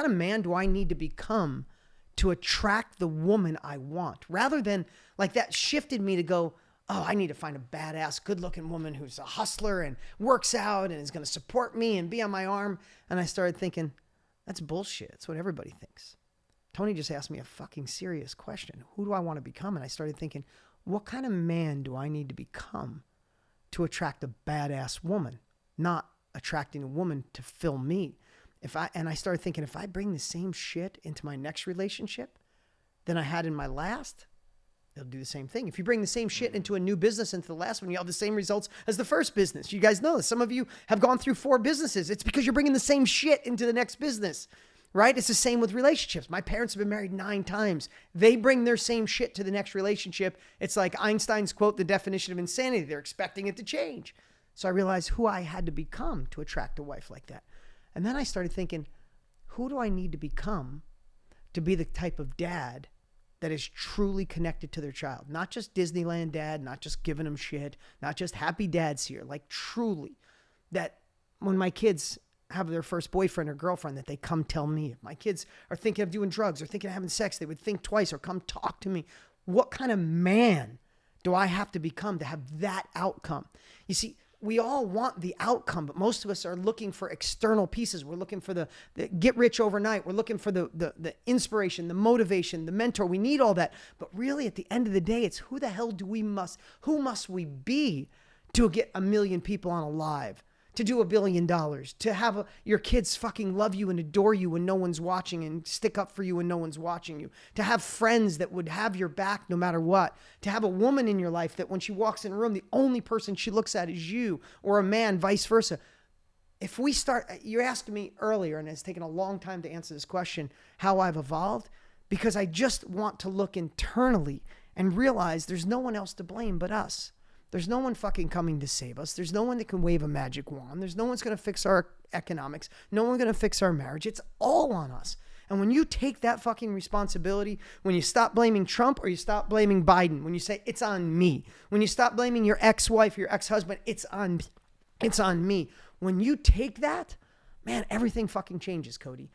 of man do I need to become to attract the woman I want? Rather than like that shifted me to go, oh, I need to find a badass, good-looking woman who's a hustler and works out and is going to support me and be on my arm. And I started thinking, that's bullshit. It's what everybody thinks. Tony just asked me a fucking serious question. Who do I want to become? And I started thinking, what kind of man do I need to become to attract a badass woman? Not attracting a woman to fill me. And I started thinking, if I bring the same shit into my next relationship than I had in my last, they'll do the same thing. If you bring the same shit into a new business, into the last one, you have the same results as the first business. You guys know this. Some of you have gone through 4 businesses. It's because you're bringing the same shit into the next business, right? It's the same with relationships. My parents have been married 9 times. They bring their same shit to the next relationship. It's like Einstein's quote, the definition of insanity. They're expecting it to change. So I realized who I had to become to attract a wife like that. And then I started thinking, who do I need to become to be the type of dad that is truly connected to their child? Not just Disneyland dad, not just giving them shit, not just happy dad's here, like truly. That when my kids have their first boyfriend or girlfriend, that they come tell me. If my kids are thinking of doing drugs or thinking of having sex, they would think twice or come talk to me. What kind of man do I have to become to have that outcome? You see, we all want the outcome, but most of us are looking for external pieces. We're looking for the get rich overnight. We're looking for the inspiration, the motivation, the mentor. We need all that. But really, at the end of the day, it's who the hell who must we be to get 1 million people on a live, to do $1 billion, to have your kids fucking love you and adore you when no one's watching and stick up for you when no one's watching you, to have friends that would have your back no matter what, to have a woman in your life that when she walks in a room, the only person she looks at is you, or a man, vice versa. If we start, you asked me earlier, and it's taken a long time to answer this question, how I've evolved, because I just want to look internally and realize there's no one else to blame but us. There's no one fucking coming to save us. There's no one that can wave a magic wand. There's no one's going to fix our economics. No one's going to fix our marriage. It's all on us. And when you take that fucking responsibility, when you stop blaming Trump or you stop blaming Biden, when you say it's on me, when you stop blaming your ex-wife, your ex-husband, it's on me. When you take that, man, everything fucking changes, Cody.